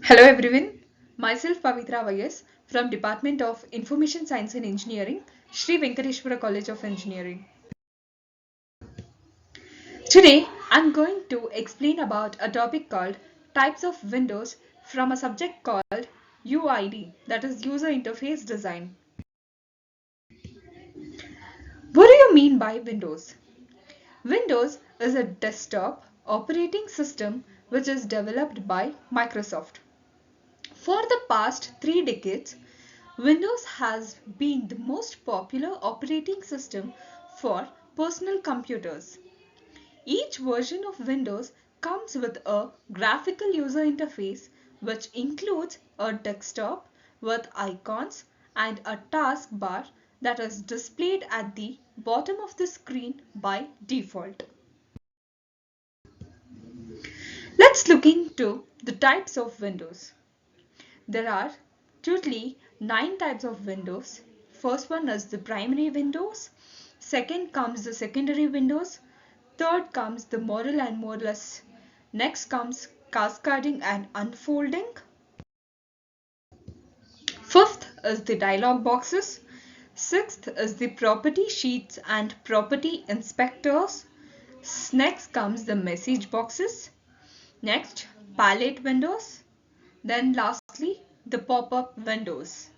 Hello everyone, myself Pavitra Vyas from Department of Information Science and Engineering, Sri Venkateshwara College of Engineering. Today I'm going to explain about a topic called types of windows from a subject called UID, that is User Interface Design. What do you mean by Windows? Windows is a desktop operating system which is developed by Microsoft. For the past 3 decades, Windows has been the most popular operating system for personal computers. Each version of Windows comes with a graphical user interface which includes a desktop with icons and a taskbar that is displayed at the bottom of the screen by default. Let's look into the types of Windows. There are totally 9 types of windows. First one is the primary windows. Second comes the secondary windows. Third comes the model and modeless. Next comes cascading and unfolding. Fifth is the dialog boxes. Sixth is the property sheets and property inspectors. Next comes the message boxes. Next, palette windows. Then lastly, the pop-up windows.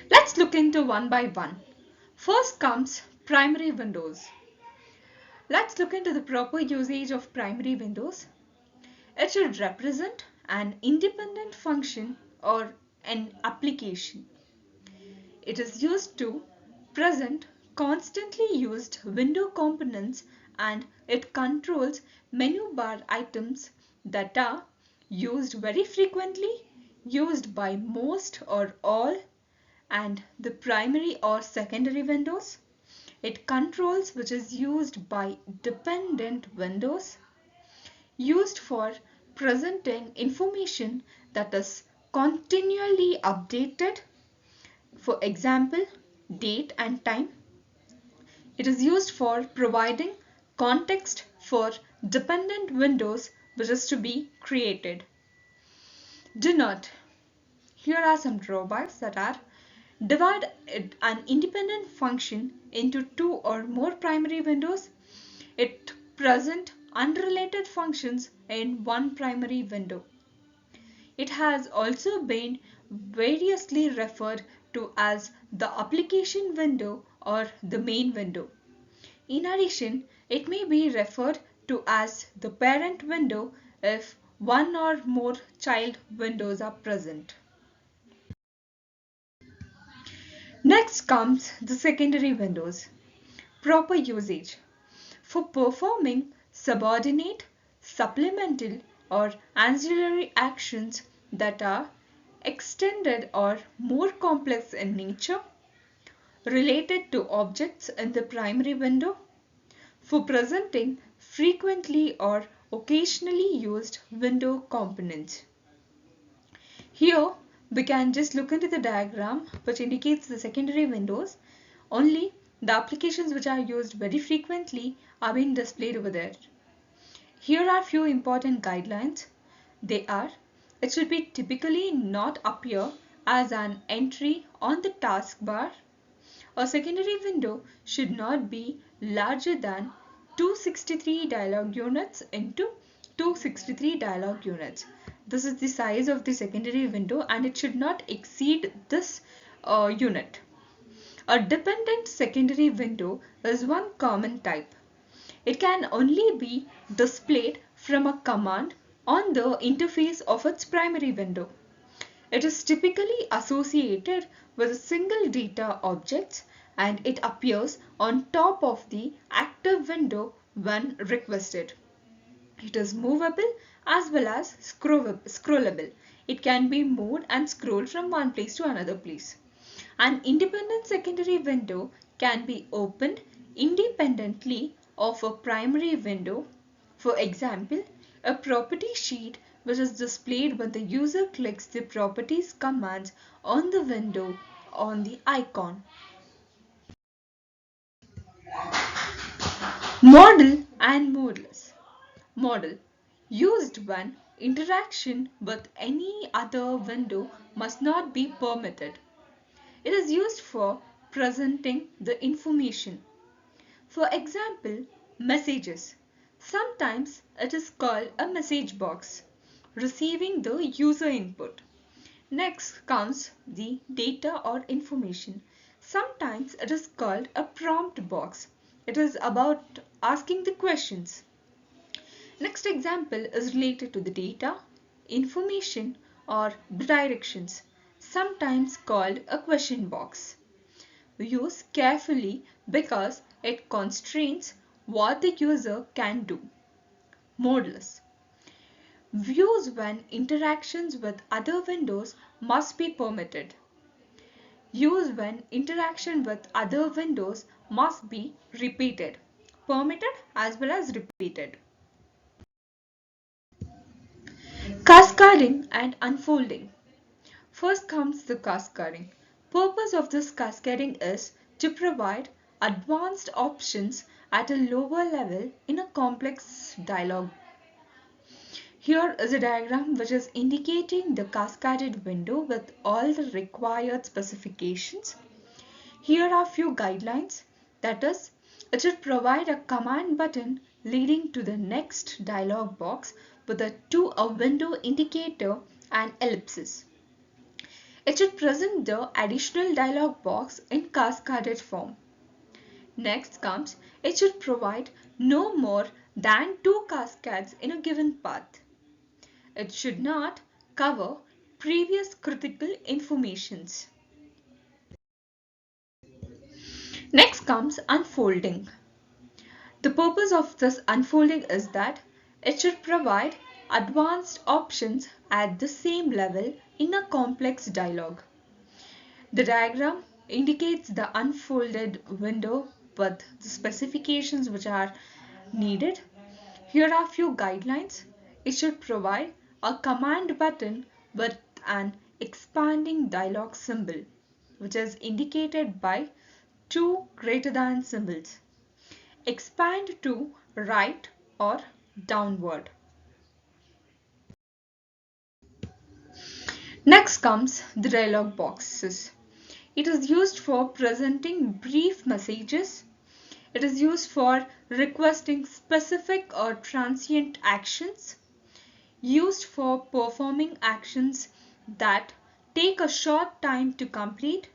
Let's look into one by one. First comes primary windows. Let's look into the proper usage of primary windows. It should represent an independent function or an application. It is used to present constantly used window components and it controls menu bar items that are used very frequently, used by most or all, and the primary or secondary windows. It controls which is used by dependent windows, used for presenting information that is continually updated, for example, date and time. It is used for providing context for dependent windows which is to be created. Do not. Here are some drawbacks that are: divide an independent function into two or more primary windows. It present unrelated functions in one primary window. It has also been variously referred to as the application window or the main window. In addition, it may be referred to as the parent window if one or more child windows are present. Next comes the secondary windows. Proper usage. For performing subordinate, supplemental or ancillary actions that are extended or more complex in nature, related to objects in the primary window, for presenting frequently or occasionally used window components. Here we can just look into the diagram which indicates the secondary windows. Only the applications which are used very frequently are being displayed over there. Here are few important guidelines. They are: it should be typically not appear as an entry on the taskbar. A secondary window should not be larger than 263 dialog units into 263 dialog units. This is the size of the secondary window and it should not exceed this unit. A dependent secondary window is one common type. It can only be displayed from a command on the interface of its primary window. It is typically associated with a single data object and it appears on top of the active window when requested. It is movable as well as scrollable. It can be moved and scrolled from one place to another place. An independent secondary window can be opened independently of a primary window. For example, a property sheet which is displayed when the user clicks the properties commands on the window on the icon. Model and modeless. Model. Used when interaction with any other window must not be permitted. It is used for presenting the information. For example, messages. Sometimes it is called a message box, receiving the user input. Next comes the data or information. Sometimes it is called a prompt box. It is about asking the questions. Next example is related to the data, information or directions, sometimes called a question box. Use carefully because it constrains what the user can do. Modeless. Views when interactions with other windows must be permitted. Use when interaction with other windows must be repeated. Permitted as well as repeated. Cascading and unfolding. First comes the cascading. Purpose of this cascading is to provide advanced options at a lower level in a complex dialog. Here is a diagram which is indicating the cascaded window with all the required specifications. Here are few guidelines, that is, it should provide a command button leading to the next dialog box with a window indicator and ellipsis. It should present the additional dialog box in cascaded form. Next comes, it should provide no more than 2 cascades in a given path. It should not cover previous critical informations. Next comes unfolding. The purpose of this unfolding is that it should provide advanced options at the same level in a complex dialog. The diagram indicates the unfolded window with the specifications which are needed. Here are few guidelines. It should provide a command button with an expanding dialog symbol, which is indicated by 2 greater than symbols. Expand to right or downward. Next comes the dialog boxes. It is used for presenting brief messages. It is used for requesting specific or transient actions. Used for performing actions that take a short time to complete,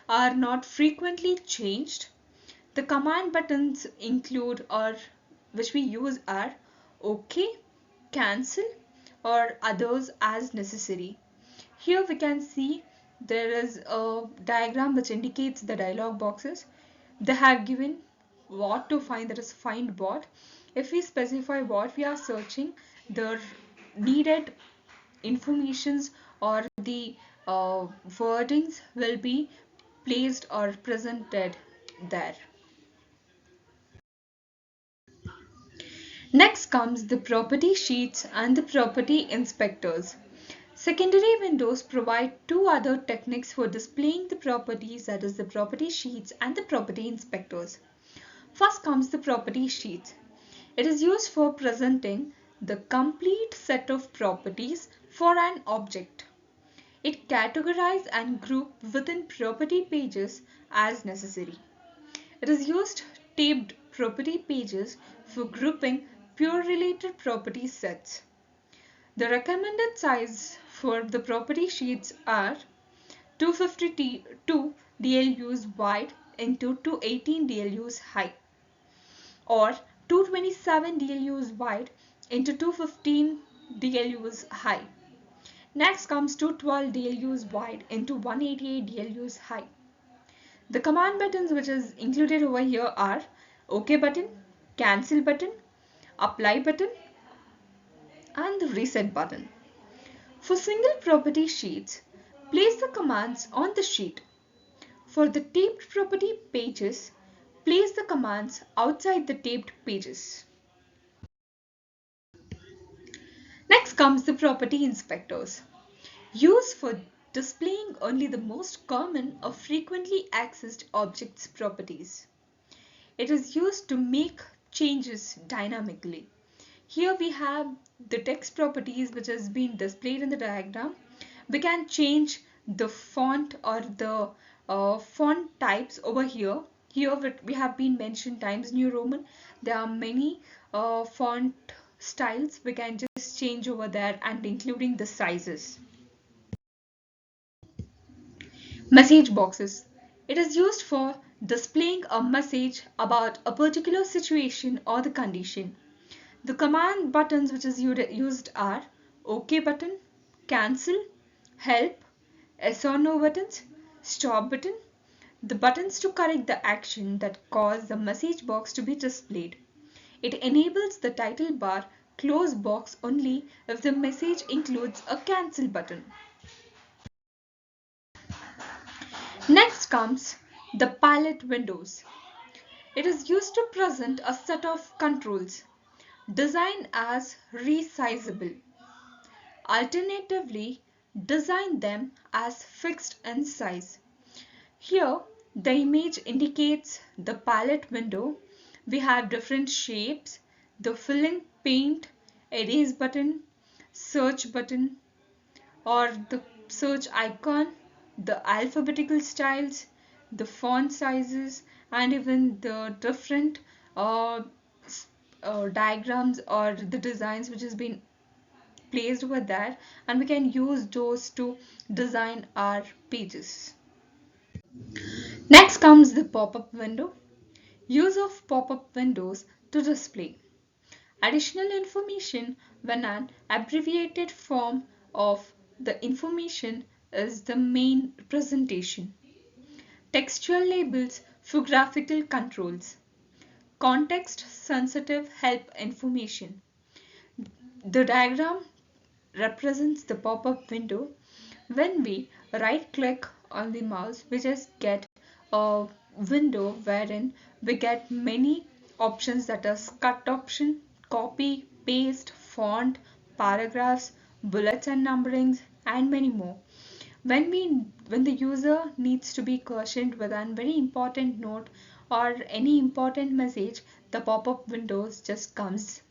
are not frequently changed. The command buttons include or which we use are OK, cancel or others as necessary. Here we can see there is a diagram which indicates the dialog boxes. They have given what to find, that is find what. If we specify what we are searching, the needed informations or the wordings will be placed or presented there. Next comes the property sheets and the property inspectors. Secondary windows provide 2 other techniques for displaying the properties, that is the property sheets and the property inspectors. First comes the property sheet. It is used for presenting the complete set of properties for an object. It categorizes and groups within property pages as necessary. It is used taped property pages for grouping pure related property sets. The recommended size for the property sheets are 252 DLUs wide into 218 DLUs high, or 227 DLUs wide into 215 DLUs high. Next comes 212 DLUs wide into 188 DLUs high. The command buttons which is included over here are OK button, cancel button, apply button and the reset button. For single property sheets, place the commands on the sheet. For the taped property pages, place the commands outside the taped pages. Next comes the property inspectors. Used for displaying only the most common or frequently accessed objects' properties. It is used to make changes dynamically. Here we have the text properties which has been displayed in the diagram. We can change the font or the font types over here. Here we have been mentioned Times New Roman. There are many font styles. We can just change over there and including the sizes. Message boxes. It is used for displaying a message about a particular situation or the condition. The command buttons which is used are OK button, cancel, help, yes or no buttons, stop button, the buttons to correct the action that cause the message box to be displayed. It enables the title bar close box only if the message includes a cancel button. Next comes the palette windows. It is used to present a set of controls designed as resizable. Alternatively, design them as fixed in size. Here, the image indicates the palette window. We have different shapes, the filling paint, erase button, search button, or the search icon, the alphabetical styles, the font sizes, and even the different uh, diagrams or the designs which has been placed over there, and we can use those to design our pages. Next comes the pop-up window. Use of pop-up windows to display additional information when an abbreviated form of the information is the main presentation. Textual labels for graphical controls. Context sensitive help information. The diagram represents the pop-up window. When we right click on the mouse, we just get a window wherein we get many options, that is cut option, copy, paste, font, paragraphs, bullets and numberings, and many more. When the user needs to be cautioned with a very important note or any important message, the pop-up windows just comes.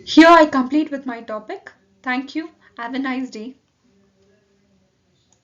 Here I complete with my topic. Thank you. Have a nice day.